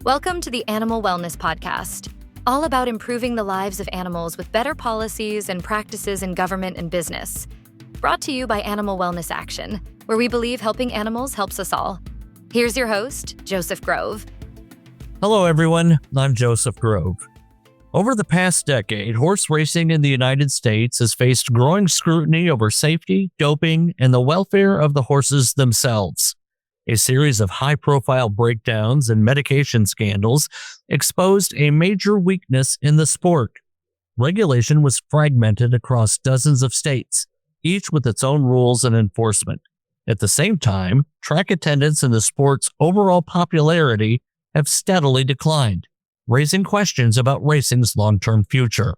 Welcome to the Animal Wellness Podcast, all about improving the lives of animals with better policies and practices in government and business. Brought to you by Animal Wellness Action, where we believe helping animals helps us all. Here's your host, Joseph Grove. Hello, everyone. I'm Joseph Grove. Over the past decade, horse racing in the United States has faced growing scrutiny over safety, doping, and the welfare of the horses themselves. A series of high-profile breakdowns and medication scandals exposed a major weakness in the sport. Regulation was fragmented across dozens of states, each with its own rules and enforcement. At the same time, track attendance and the sport's overall popularity have steadily declined, raising questions about racing's long-term future.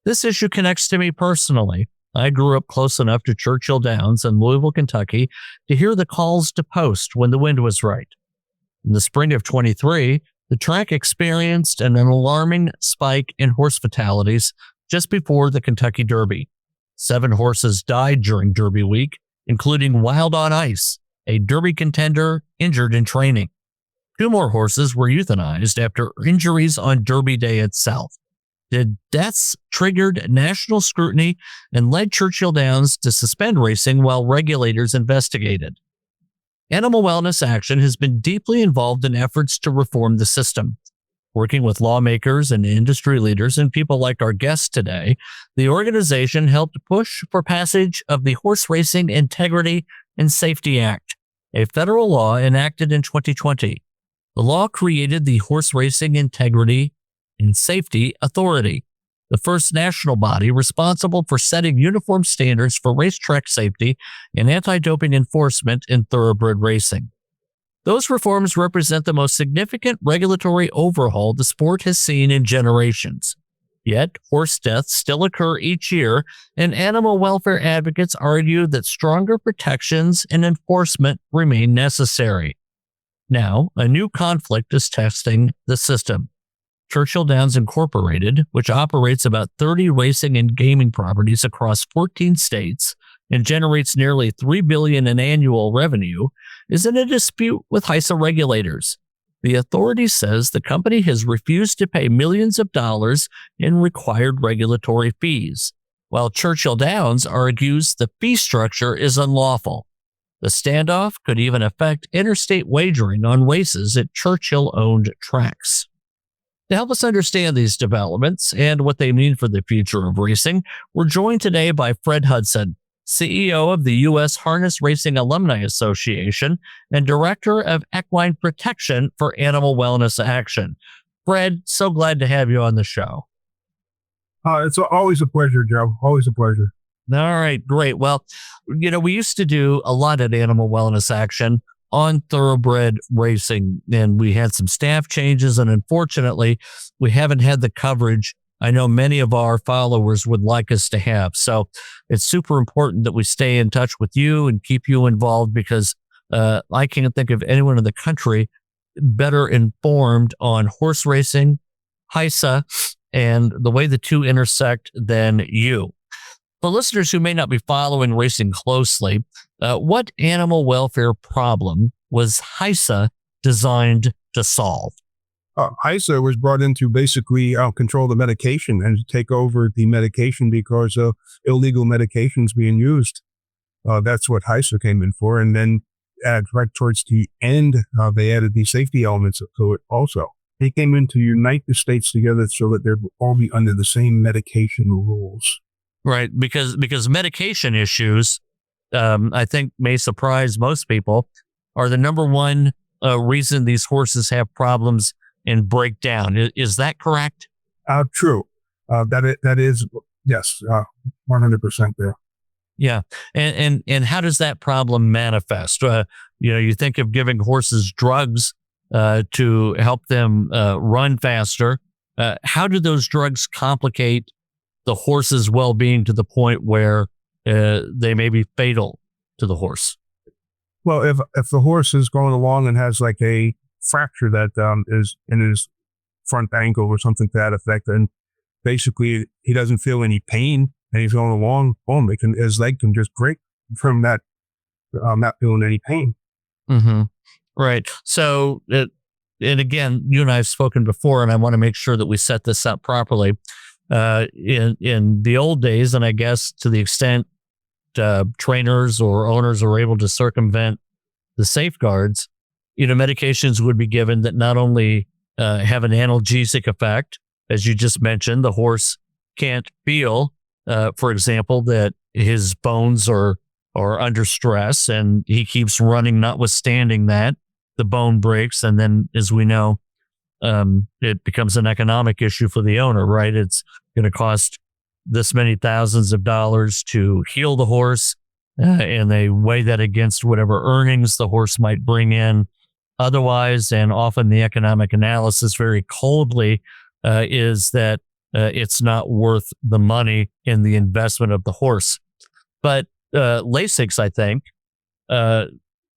This issue connects to me personally. I grew up close enough to Churchill Downs in Louisville, Kentucky, to hear the calls to post when the wind was right. In the spring of 23, the track experienced an alarming spike in horse fatalities just before the Kentucky Derby. 7 horses died during Derby week, including Wild on Ice, a Derby contender injured in training. 2 more horses were euthanized after injuries on Derby Day itself. The deaths triggered national scrutiny and led Churchill Downs to suspend racing while regulators investigated. Animal Wellness Action has been deeply involved in efforts to reform the system. Working with lawmakers and industry leaders and people like our guest today, the organization helped push for passage of the Horseracing Integrity and Safety Act, a federal law enacted in 2020. The law created the Horseracing Integrity and Safety Authority, the first national body responsible for setting uniform standards for racetrack safety and anti-doping enforcement in thoroughbred racing. Those reforms represent the most significant regulatory overhaul the sport has seen in generations. Yet, horse deaths still occur each year, and animal welfare advocates argue that stronger protections and enforcement remain necessary. Now, a new conflict is testing the system. Churchill Downs Incorporated, which operates about 30 racing and gaming properties across 14 states and generates nearly $3 billion in annual revenue, is in a dispute with HISA regulators. The authority says the company has refused to pay millions of dollars in required regulatory fees, while Churchill Downs argues the fee structure is unlawful. The standoff could even affect interstate wagering on races at Churchill-owned tracks. To help us understand these developments and what they mean for the future of racing, we're joined today by Fred Hudson, CEO of the U.S. Harness Racing Alumni Association and Director of Equine Protection for Animal Wellness Action. Fred, so glad to have you on the show. It's always a pleasure, Joe. Always a pleasure. All right, great. Well, we used to do a lot at Animal Wellness Action on thoroughbred racing, and we had some staff changes, and unfortunately, we haven't had the coverage I know many of our followers would like us to have. So it's super important that we stay in touch with you and keep you involved, because I can't think of anyone in the country better informed on horse racing, HISA, and the way the two intersect than you. For listeners who may not be following racing closely, what animal welfare problem was HISA designed to solve? HISA was brought in to basically control the medication and to take over the medication because of illegal medications being used. That's what HISA came in for. And then right towards the end, they added the safety elements to it also. They came in to unite the states together so that they'd all be under the same medication rules. Right, because medication issues, I think may surprise most people, are the number one reason these horses have problems and break down. Is that correct? True. That is, yes, 100% there. Yeah, and how does that problem manifest? You think of giving horses drugs to help them run faster. How do those drugs complicate the horse's well-being to the point where they may be fatal to the horse? Well, if the horse is going along and has like a fracture that is in his front ankle or something to that effect, then basically he doesn't feel any pain and he's going along, boom, his leg can just break from that, not feeling any pain. Mm-hmm. Right. So and again, you and I have spoken before, and I want to make sure that we set this up properly. In the old days, and I guess to the extent trainers or owners are able to circumvent the safeguards, medications would be given that not only have an analgesic effect, as you just mentioned, the horse can't feel, for example, that his bones are under stress and he keeps running, notwithstanding that, the bone breaks. And then, as we know, it becomes an economic issue for the owner, right? It's going to cost this many thousands of dollars to heal the horse, and they weigh that against whatever earnings the horse might bring in otherwise. And often the economic analysis very coldly is that it's not worth the money in the investment of the horse. But Lasix, I think,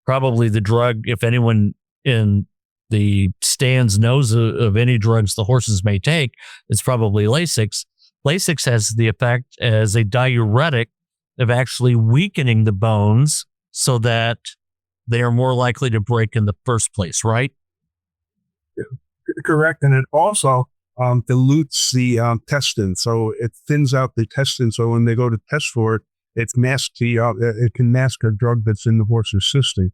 probably the drug, if anyone in the stands knows of any drugs the horses may take, it's probably Lasix. Lasix has the effect as a diuretic of actually weakening the bones so that they are more likely to break in the first place, right? Correct. And it also dilutes the testin. So it thins out the testin. So when they go to test for it, it can mask a drug that's in the horse's system.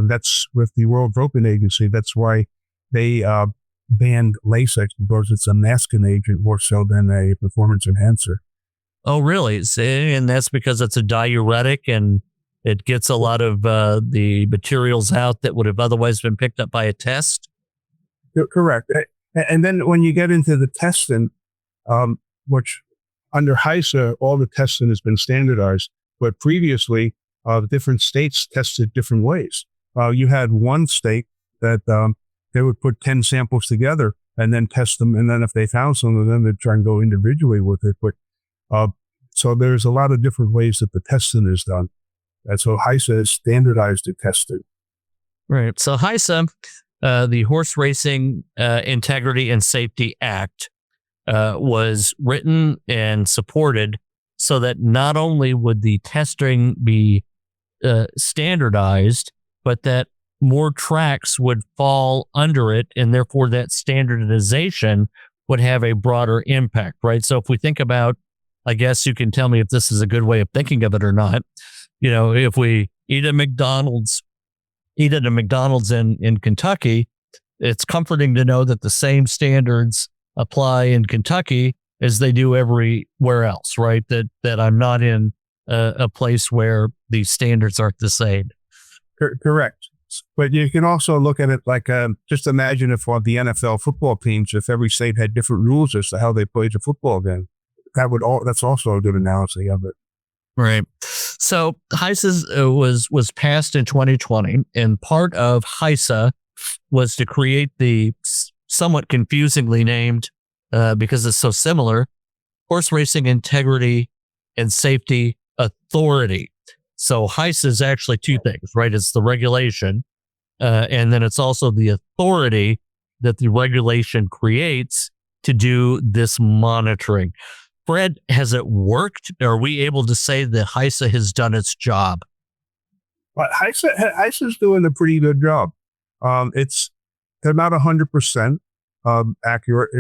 That's with the World Doping Agency. That's why they banned Lasix, because it's a masking agent more so than a performance enhancer. Oh, really? And that's because it's a diuretic and it gets a lot of the materials out that would have otherwise been picked up by a test? Correct. And then when you get into the testing, which under HISA, all the testing has been standardized, but previously different states tested different ways. You had one state that they would put 10 samples together and then test them. And then if they found some of them, they'd try and go individually with it. But so there's a lot of different ways that the testing is done. And so HISA has standardized the testing. Right. So HISA, the Horse Racing Integrity and Safety Act, was written and supported so that not only would the testing be standardized, but that more tracks would fall under it, and therefore that standardization would have a broader impact, right? So if we think about, I guess you can tell me if this is a good way of thinking of it or not. If we eat at a McDonald's in Kentucky, it's comforting to know that the same standards apply in Kentucky as they do everywhere else, right? That I'm not in a place where the standards aren't the same. Correct. But you can also look at it like, just imagine if the NFL football teams, if every state had different rules as to how they played the football game, that's also a good analogy of it. Right. So HISA was passed in 2020, and part of HISA was to create the somewhat confusingly named, because it's so similar, Horse Racing Integrity and Safety Authority. So HISA is actually two things, right? It's the regulation, and then it's also the authority that the regulation creates to do this monitoring. Fred, has it worked? Are we able to say that HISA has done its job? But HISA's doing a pretty good job. They're not 100% accurate.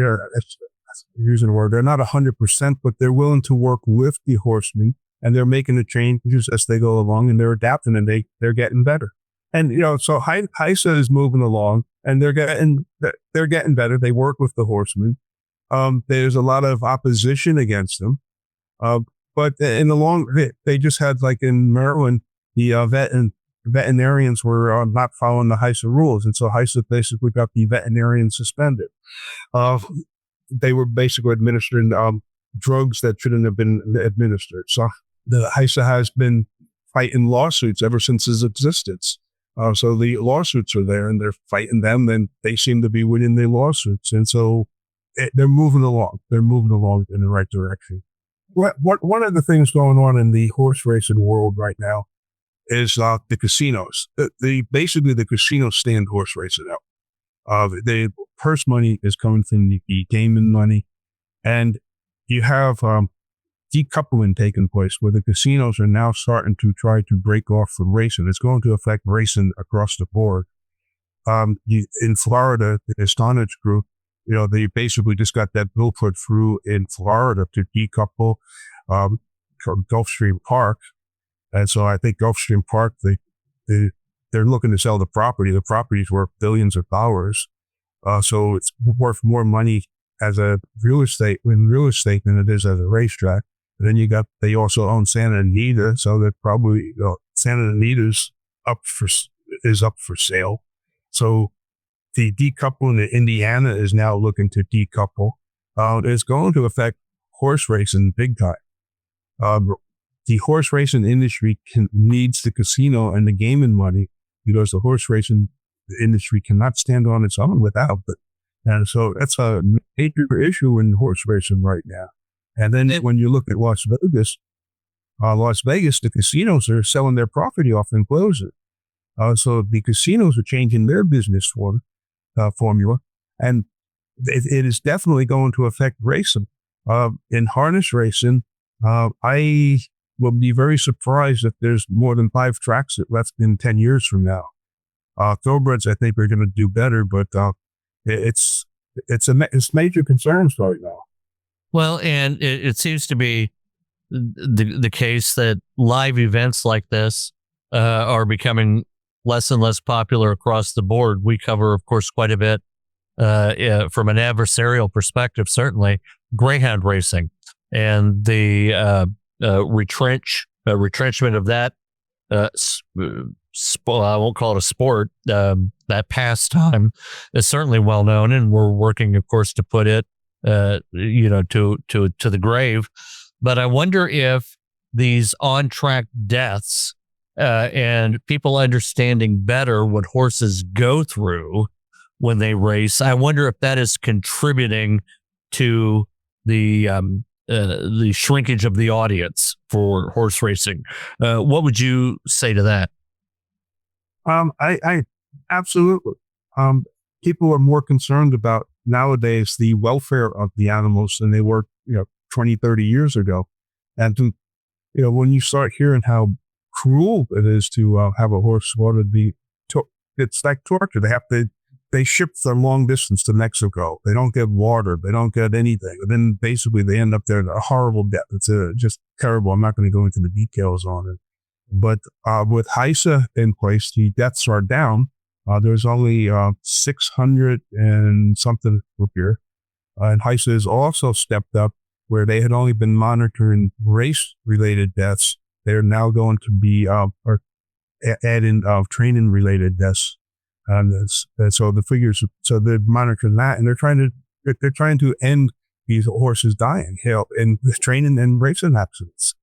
Using the word, they're not 100%, but they're willing to work with the horsemen, and they're making the changes as they go along, and they're adapting, and they're getting better. And so HISA is moving along, and they're getting better. They work with the horsemen. There's a lot of opposition against them, but in the long, they just had, like in Maryland, the veterinarians were not following the HISA rules, and so HISA basically got the veterinarians suspended. They were basically administering drugs that shouldn't have been administered. So the HISA has been fighting lawsuits ever since its existence. So the lawsuits are there, and they're fighting them, and they seem to be winning the lawsuits, and so they're moving along. They're moving along in the right direction. One of the things going on in the horse racing world right now is the casinos. Basically, the casinos stand horse racing out. The purse money is coming from the gaming money, and you have decoupling taking place where the casinos are now starting to try to break off from racing. It's going to affect racing across the board. In Florida, the Astonage group, they basically just got that bill put through in Florida to decouple from Gulfstream Park. And so I think Gulfstream Park, they're looking to sell the property. The property's worth billions of dollars. So it's worth more money as a real estate than it is as a racetrack. And then they also own Santa Anita. So that probably, Santa Anita's up for sale. So the decoupling in Indiana is now looking to decouple. It's going to affect horse racing big time. The horse racing industry needs the casino and the gaming money because the horse racing industry cannot stand on its own without it. And so that's a major issue in horse racing right now. And then when you look at Las Vegas, the casinos are selling their property off and closing. So the casinos are changing their business formula, and it is definitely going to affect racing. In harness racing, I will be very surprised if there's more than 5 tracks left in 10 years from now. Thoroughbreds, I think, are going to do better, but it's major concerns right now. Well, and it seems to be the case that live events like this are becoming less and less popular across the board. We cover, of course, quite a bit from an adversarial perspective, certainly greyhound racing and the retrenchment of that. I won't call it a sport. That pastime is certainly well known, and we're working, of course, to put it, to the grave. But I wonder if these on-track deaths and people understanding better what horses go through when they race, I wonder if that is contributing to the shrinkage of the audience for horse racing. What would you say to that? I absolutely. People are more concerned about nowadays the welfare of the animals than they were, 20, 30 years ago. And when you start hearing how cruel it is to have a horse slaughtered, it's like torture. They ship them long distance to Mexico. They don't get water. They don't get anything. And then basically they end up there in a horrible death. It's just terrible. I'm not going to go into the details on it. But with HISA in place, the deaths are down. There's only 600 and something per year. And HISA has also stepped up where they had only been monitoring race-related deaths. They're now going to be adding training-related deaths. And so the figures, so they're monitoring that, and they're trying to end these horses dying, in training and racing accidents.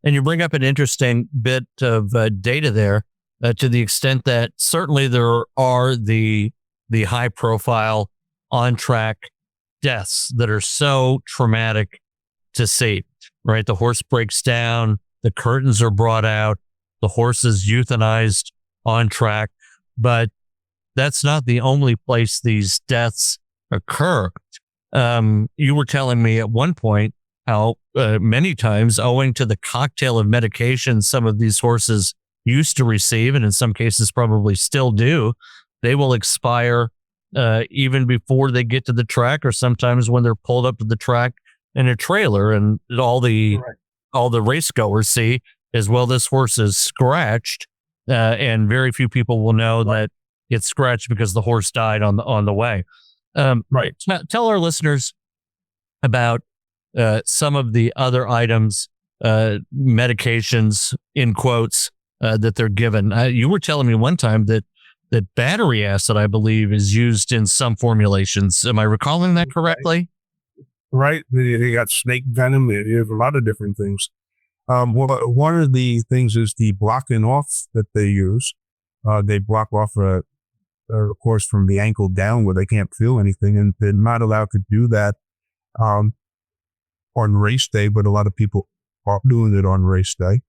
And you bring up an interesting bit of data there, to the extent that certainly there are the high-profile on-track deaths that are so traumatic to see. Right, the horse breaks down, the curtains are brought out, the horse is euthanized on track, but that's not the only place these deaths occur. You were telling me at one point how many times, owing to the cocktail of medications some of these horses used to receive, and in some cases probably still do, they will expire even before they get to the track, or sometimes when they're pulled up to the track in a trailer, and all the race goers see is, well, this horse is scratched, and very few people will know that it's scratched because the horse died on the way. Right. Tell our listeners about some of the other items, medications in quotes, that they're given. You were telling me one time that battery acid, I believe, is used in some formulations. Am I recalling that correctly? Right. They got snake venom. They have a lot of different things. One of the things is the blocking off that they use. They block off of course, from the ankle down where they can't feel anything, and they're not allowed to do that on race day, but a lot of people are doing it on race day.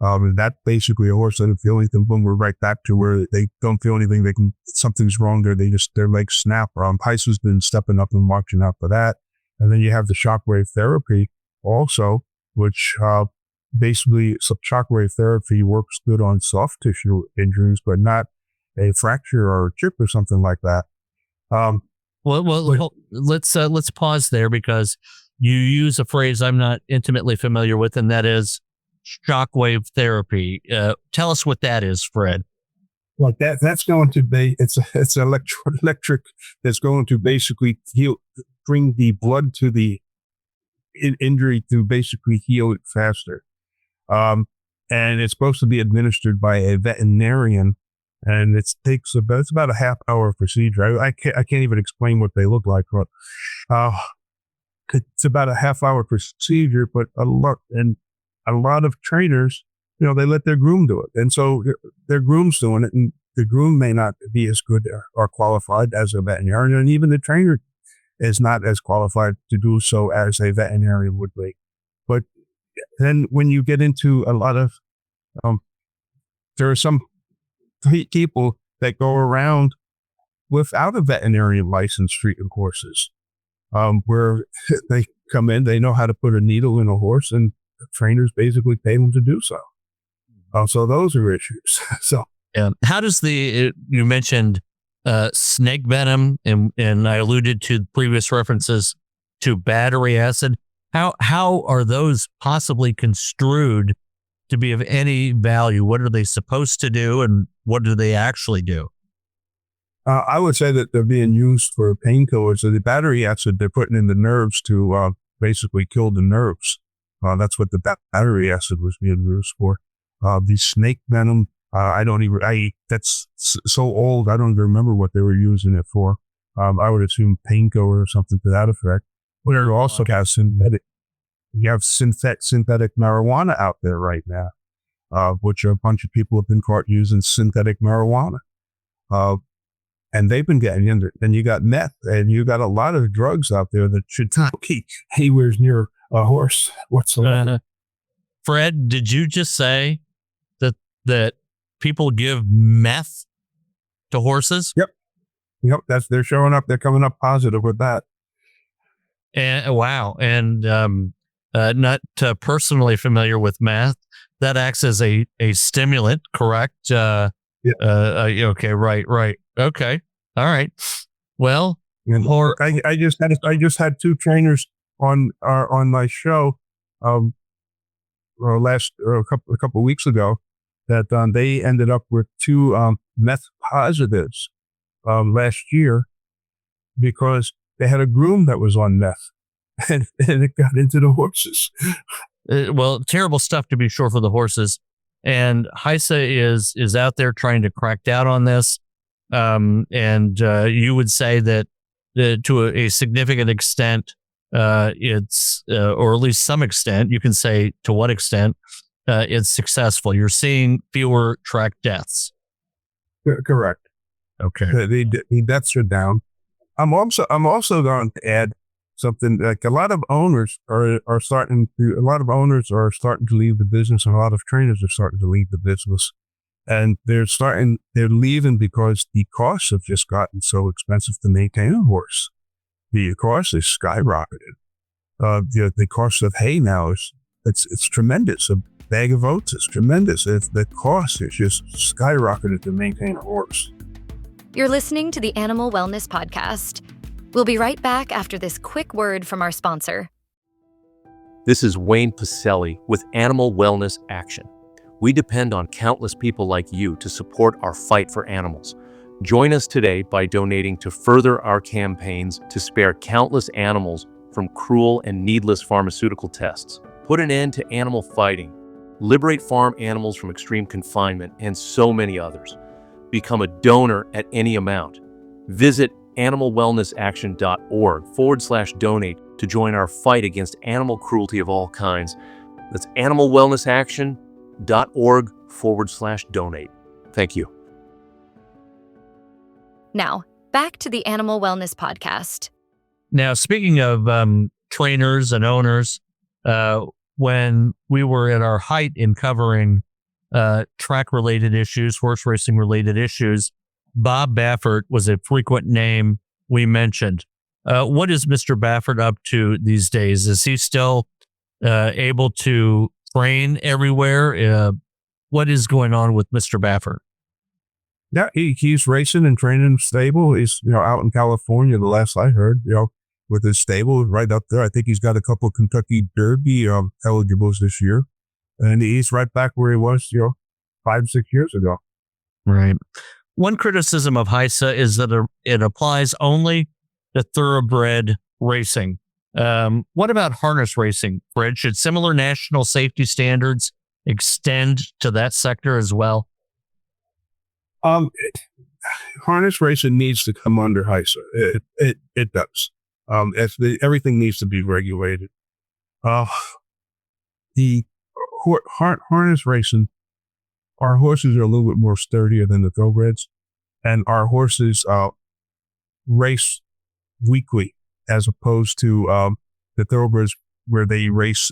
And that basically, a horse doesn't feel anything, boom, we're right back to where they don't feel anything. Something's wrong there. Their legs snap. HISA's been stepping up and marching out for that. And then you have the shockwave therapy also, which basically, shockwave therapy works good on soft tissue injuries, but not a fracture or a chip or something like that. Let's pause there because you use a phrase I'm not intimately familiar with, and that is shockwave therapy. Tell us what that is, Fred. Like that's going to be, it's electric that's going to basically bring the blood to the injury to basically heal it faster. And it's supposed to be administered by a veterinarian, and it's about a half-hour procedure. I can't even explain what they look like, but it's about a half-hour procedure. But a lot of trainers, they let their groom do it, and so their groom's doing it, and the groom may not be as good or qualified as a veterinarian, and even the trainer is not as qualified to do so as a veterinarian would be. But then when you get into a lot of, there are some people that go around without a veterinarian license treating horses, where they come in, they know how to put a needle in a horse, and the trainers basically pay them to do so. So those are issues. So how does you mentioned snake venom, and I alluded to previous references to battery acid. How are those possibly construed to be of any value? What are they supposed to do, and what do they actually do? I would say that they're being used for painkillers. So the battery acid they're putting in the nerves to basically kill the nerves. That's what the battery acid was being used for. The snake venom, that's so old, I don't even remember what they were using it for. I would assume painkiller or something to that effect. We also have synthetic marijuana out there right now, which a bunch of people have been caught using synthetic marijuana. And they've been getting into it. Then you got meth, and you got a lot of drugs out there that should not be anywhere near a horse whatsoever. Fred, did you just say that people give meth to horses? Yep. They're showing up. They're coming up positive with that. And wow. And not personally familiar with meth. That acts as a stimulant, correct? Yeah. Okay. Right. Okay. All right. Well, I just had two trainers on my show a couple of weeks ago that they ended up with two meth positives last year because they had a groom that was on meth, and it got into the horses. Well, terrible stuff to be sure for the horses. And HISA is out there trying to crack down on this. And you would say that to a significant extent, it's, or at least some extent, you can say to what extent it's successful. You're seeing fewer track deaths. Correct. Okay. The deaths are down. I'm also going to add something, like a lot of owners are starting to leave the business, and a lot of trainers are starting to leave the business, and they're leaving because the costs have just gotten so expensive to maintain a horse. The cost is skyrocketed. The cost of hay now it's tremendous. A bag of oats is tremendous. The cost is just skyrocketed to maintain a horse. You're listening to the Animal Wellness Podcast. We'll be right back after this quick word from our sponsor. This is Wayne Pacelli with Animal Wellness Action. We depend on countless people like you to support our fight for animals. Join us today by donating to further our campaigns to spare countless animals from cruel and needless pharmaceutical tests. Put an end to animal fighting. Liberate farm animals from extreme confinement, and so many others. Become a donor at any amount. Visit animalwellnessaction.org/donate to join our fight against animal cruelty of all kinds. That's animalwellnessaction.org/donate. Thank you. Now, back to the Animal Wellness Podcast. Now, speaking of trainers and owners, when we were at our height in covering track-related issues, horse racing-related issues, Bob Baffert was a frequent name we mentioned. What is Mr. Baffert up to these days? Is he still able to train everywhere? What is going on with Mr. Baffert? Yeah, he's racing and training stable. He's, out in California, the last I heard, with his stable right up there. I think he's got a couple of Kentucky Derby eligibles this year. And he's right back where he was, 5-6 years ago. Right. One criticism of HISA is that it applies only to thoroughbred racing. What about harness racing, Fred? Should similar national safety standards extend to that sector as well? Harness racing needs to come under HISA. It does. Everything needs to be regulated. The harness racing, our horses are a little bit more sturdier than the thoroughbreds, and our horses race weekly as opposed to the thoroughbreds where they race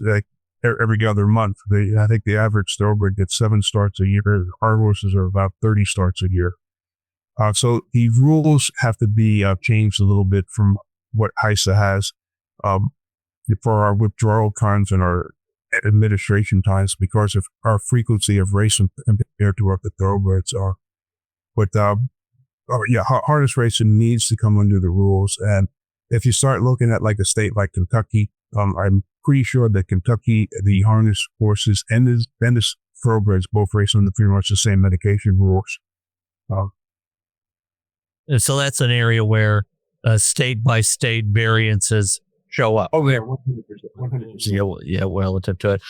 every other month. I think the average thoroughbred gets 7 starts a year. Our horses are about 30 starts a year. So the rules have to be changed a little bit from what HISA has for our withdrawal times and our administration times because of our frequency of racing compared to what the thoroughbreds are. But harness racing needs to come under the rules. And if you start looking at like a state like Kentucky, I'm pretty sure that Kentucky, the harness horses and the thoroughbreds both race under pretty much the same medication rules. And so that's an area where state by state variances show up. Oh, yeah, 100%. Yeah, relative to it.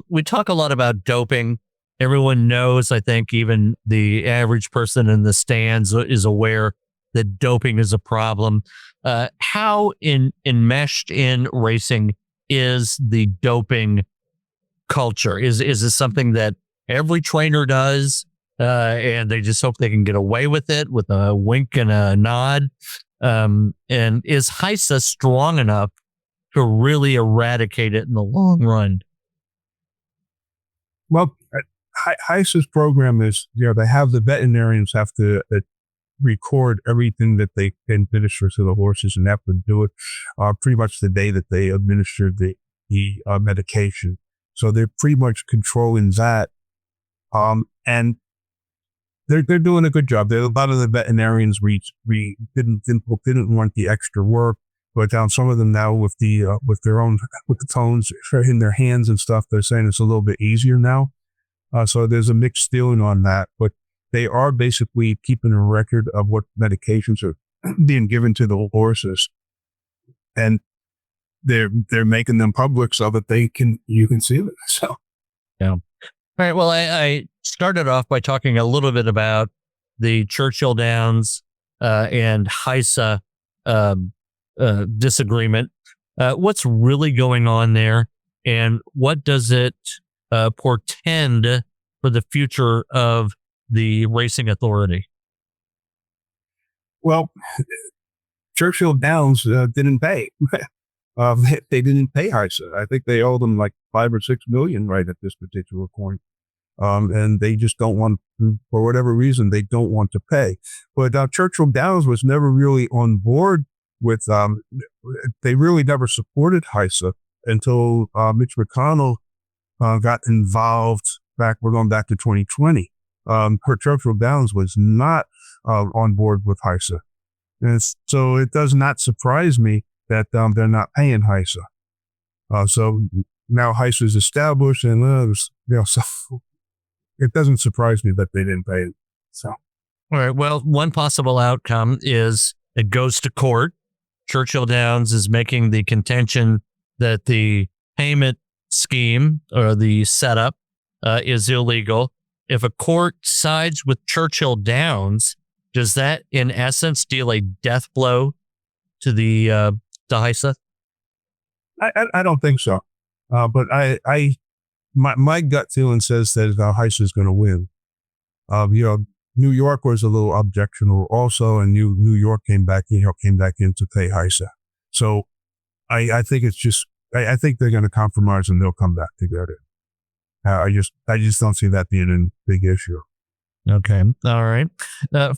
We talk a lot about doping. Everyone knows, I think even the average person in the stands is aware that doping is a problem. How enmeshed in racing is the doping culture? Is this something that every trainer does and they just hope they can get away with it with a wink and a nod? And is HISA strong enough to really eradicate it in the long run? Well, HISA's program is, they have the veterinarians have to record everything that they administer to the horses and have to do it pretty much the day that they administer the medication. So they're pretty much controlling that. And they're doing a good job. A lot of the veterinarians didn't want the extra work, but some of them now with the tones in their hands and stuff, they're saying it's a little bit easier now. So there's a mixed feeling on that, but they are basically keeping a record of what medications are being given to the horses, and they're making them public so that you can see it. So, yeah. All right. Well, I started off by talking a little bit about the Churchill Downs and HISA disagreement. What's really going on there, and what does it portend for the future of the racing authority? Well, Churchill Downs didn't pay. They didn't pay HISA. I think they owe them like $5 or $6 million right at this particular point. And they just don't want to, for whatever reason, they don't want to pay. But Churchill Downs was never really on board with, they really never supported HISA until Mitch McConnell got involved we're going back to 2020. Churchill Downs was not on board with HISA. And so it does not surprise me that they're not paying HISA. So now HISA is established, and so it doesn't surprise me that they didn't pay it. So, all right. Well, one possible outcome is it goes to court. Churchill Downs is making the contention that the payment scheme or the setup is illegal. If a court sides with Churchill Downs, does that in essence deal a death blow to the HISA? I don't think so. But my gut feeling says that HISA is going to win. New York was a little objectionable also, and New York came back in to pay HISA. So I think I think they're going to compromise and they'll come back together. I just don't see that being a big issue. Okay. All right.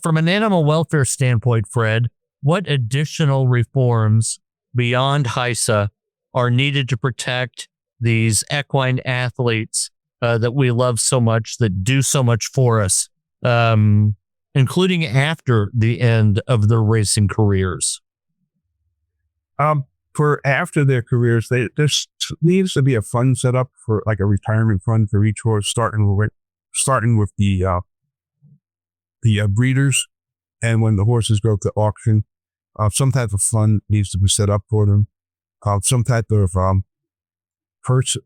From an animal welfare standpoint, Fred, what additional reforms beyond HISA are needed to protect these equine athletes that we love so much, that do so much for us including after the end of their racing careers? For after their careers, there needs to be a fund set up for like a retirement fund for each horse, starting with the breeders, and when the horses go to auction, some type of fund needs to be set up for them. Some type of purse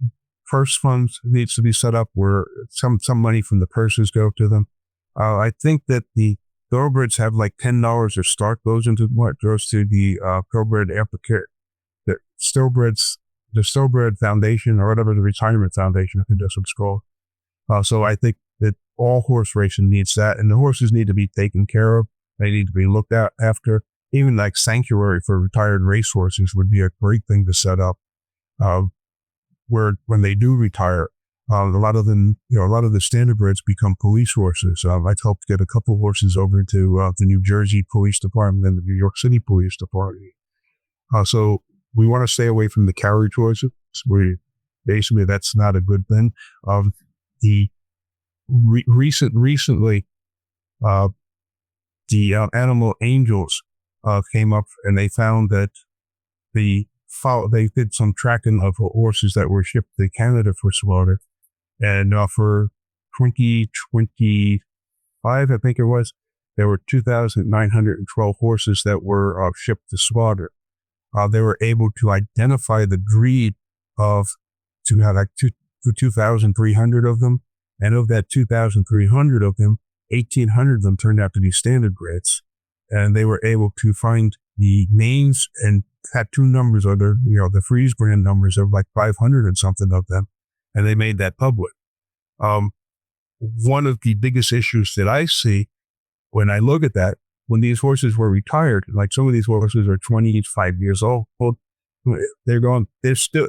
funds needs to be set up where some money from the purses go to them. I think that the thoroughbreds have like $10 or start goes into what goes to the thoroughbred aftercare. The Thoroughbred Foundation, or whatever, the retirement foundation, I think that's what it's called. So I think that all horse racing needs that, and the horses need to be taken care of. They need to be looked after. Even like sanctuary for retired racehorses would be a great thing to set up. Where when they do retire, a lot of them, a lot of the standardbreds become police horses. I've helped get a couple horses over to the New Jersey Police Department and the New York City Police Department. So we want to stay away from the carriage horses. Basically, that's not a good thing. Recently, the animal angels came up, and they found that they did some tracking of horses that were shipped to Canada for slaughter, and for 2025, I think it was, there were 2,912 horses that were shipped to slaughter. They were able to identify the breed of 2,300 of them. And of that 2,300 of them, 1,800 of them turned out to be standardbreds. And they were able to find the names and tattoo numbers, or the freeze brand numbers of like 500 and something of them. And they made that public. One of the biggest issues that I see when I look at that, when these horses were retired, like some of these horses are 25 years old, they still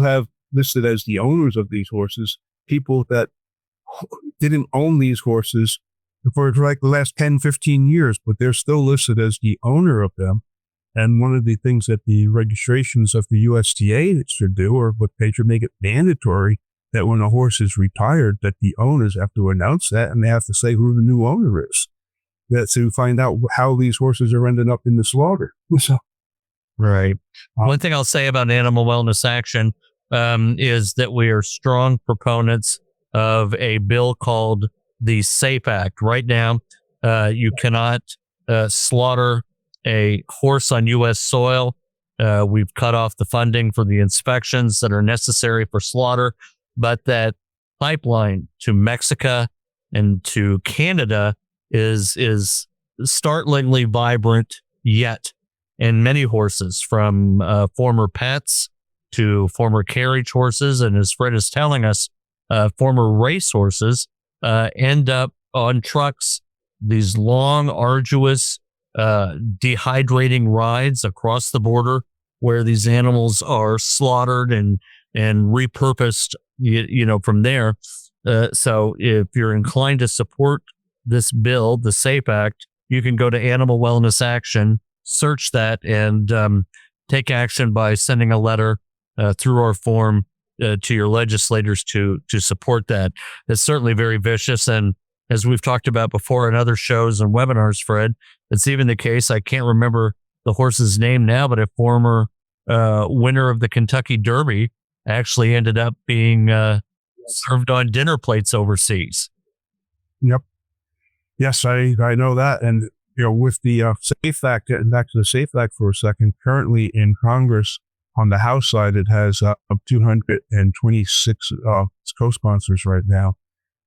have listed as the owners of these horses people that didn't own these horses for like the last 10, 15 years, but they're still listed as the owner of them. And one of the things that the registrations of the USTA should do, or what they should make it mandatory, that when a horse is retired, that the owners have to announce that, and they have to say who the new owner is. That's to find out how these horses are ending up in the slaughter. So, right. One thing I'll say about Animal Wellness Action is that we are strong proponents of a bill called the SAFE Act. Right now, you cannot slaughter a horse on U.S. soil. We've cut off the funding for the inspections that are necessary for slaughter, but that pipeline to Mexico and to Canada is startlingly vibrant yet. And many horses, from former pets to former carriage horses, and as Fred is telling us, former race horses end up on trucks, these long, arduous, dehydrating rides across the border where these animals are slaughtered and repurposed, from there. So if you're inclined to support this bill, the SAFE Act, you can go to Animal Wellness Action, search that, and take action by sending a letter through our form to your legislators to support that. It's certainly very vicious. And as we've talked about before in other shows and webinars, Fred, it's even the case, I can't remember the horse's name now, but a former winner of the Kentucky Derby actually ended up being served on dinner plates overseas. Yep. Yes, I know that. And, with the SAFE Act, getting back to the SAFE Act for a second, currently in Congress, on the House side, it has 226 co-sponsors right now.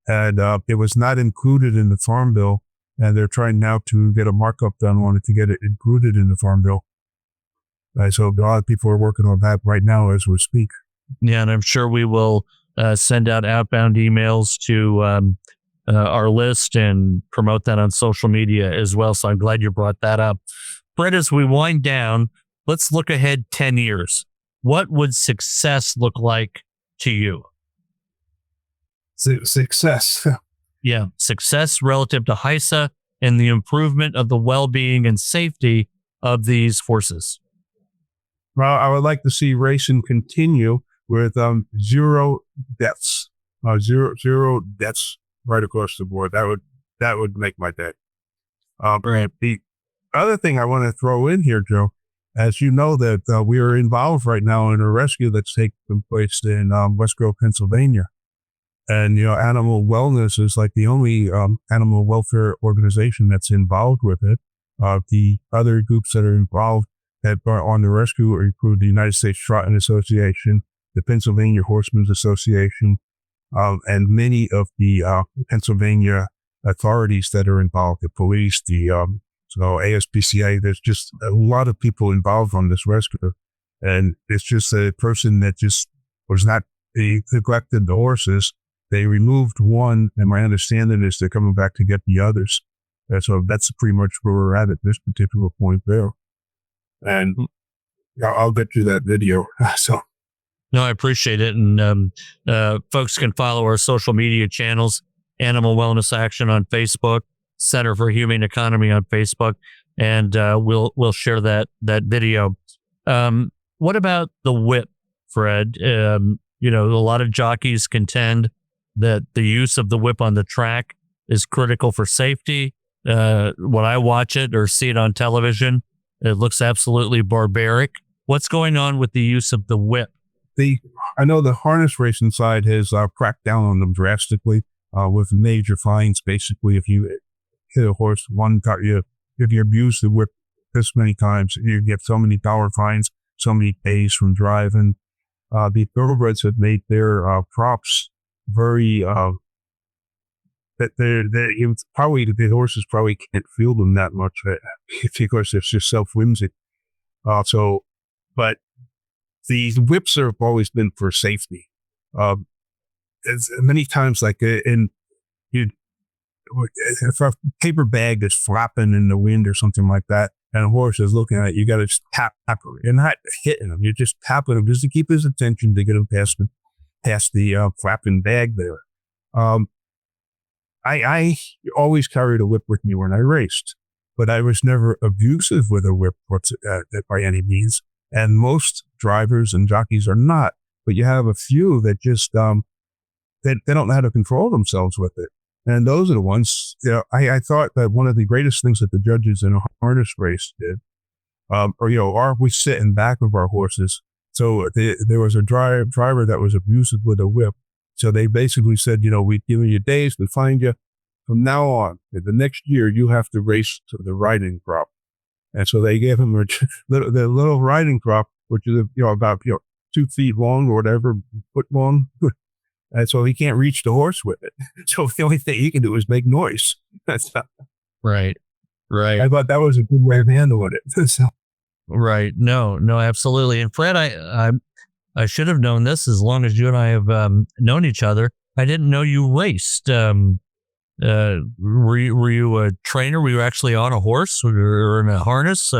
And it was not included in the Farm Bill, and they're trying now to get a markup done on it to get it included in the Farm Bill. So a lot of people are working on that right now as we speak. Yeah, and I'm sure we will send out outbound emails to our list and promote that on social media as well. So I'm glad you brought that up. Fred, as we wind down, let's look ahead 10 years. What would success look like to you? Success. Yeah, success relative to HISA and the improvement of the well-being and safety of these horses. Well, I would like to see racing continue with zero deaths, zero deaths right across the board. That that would make my day. Right. The other thing I want to throw in here, Joe, as you know that we are involved right now in a rescue that's taking place in West Grove, Pennsylvania. And, animal wellness is like the only animal welfare organization that's involved with it. The other groups that are involved that are on the rescue include the United States Trotting Association, the Pennsylvania Horsemen's Association, and many of the Pennsylvania authorities that are involved, the police, the ASPCA. There's just a lot of people involved on this rescue. And it's just a person that just was not, they neglected the horses. They removed one, and my understanding is they're coming back to get the others. And so that's pretty much where we're at this particular point there. And I'll get you that video. No, I appreciate it. And folks can follow our social media channels, Animal Wellness Action on Facebook, Center for Humane Economy on Facebook, and we'll share that video. What about the whip, Fred? A lot of jockeys contend that the use of the whip on the track is critical for safety. When I watch it or see it on television, it looks absolutely barbaric. What's going on with the use of the whip? I know the harness racing side has cracked down on them drastically with major fines. Basically, if you hit a horse if you abuse the whip this many times, you get so many dollar fines, so many days from driving. The Thoroughbreds have made their props very that the horses probably can't feel them that much because it's just self-whimsy. But the whips have always been for safety. As many times, like if a paper bag is flapping in the wind or something like that, and a horse is looking at it, you got to just tap him. You're not hitting him. You're just tapping him just to keep his attention, to get him past the flapping bag there. I always carried a whip with me when I raced, but I was never abusive with a whip by any means. And most drivers and jockeys are not, but you have a few that just, they don't know how to control themselves with it. And those are the ones, I thought that one of the greatest things that the judges in a harness race did, we sit in back of our horses. So there was a driver that was abusive with a whip. So they basically said, we'd give you days, we'd find you. From now on, the next year, you have to race to the riding crop. And so they gave him the little riding crop, which is, about 2 feet long or whatever, foot long. And so he can't reach the horse with it. So the only thing he can do is make noise. Right. I thought that was a good way of handling it. Right. No, absolutely. And Fred, I should have known this as long as you and I have known each other. I didn't know you raced. Were you a trainer? Were you actually on a horse or in a harness?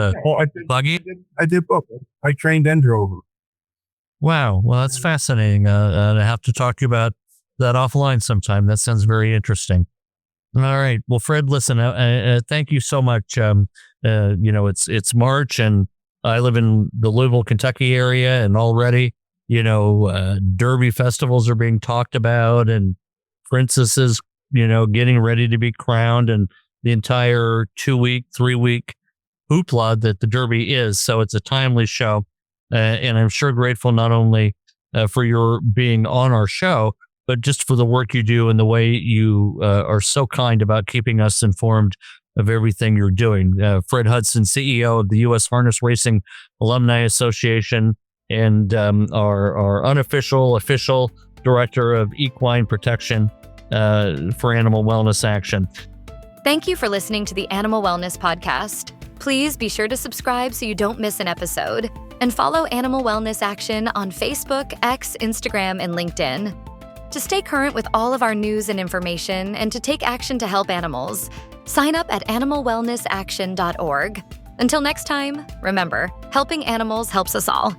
Buggy? I did both. I trained and drove. Wow. Well, that's fascinating. I have to talk to you about that offline sometime. That sounds very interesting. All right. Well, Fred, listen, thank you so much. It's March and I live in the Louisville, Kentucky area, and already, Derby festivals are being talked about and princesses, getting ready to be crowned, and the entire 2-week, 3-week hoopla that the Derby is. So it's a timely show. And I'm sure grateful not only for your being on our show, but just for the work you do and the way you are so kind about keeping us informed of everything you're doing. Fred Hudson, CEO of the U.S. Harness Racing Alumni Association, and our official director of equine protection for Animal Wellness Action. Thank you for listening to the Animal Wellness Podcast. Please be sure to subscribe so you don't miss an episode, and follow Animal Wellness Action on Facebook, X, Instagram, and LinkedIn. To stay current with all of our news and information and to take action to help animals, sign up at animalwellnessaction.org. Until next time, remember, helping animals helps us all.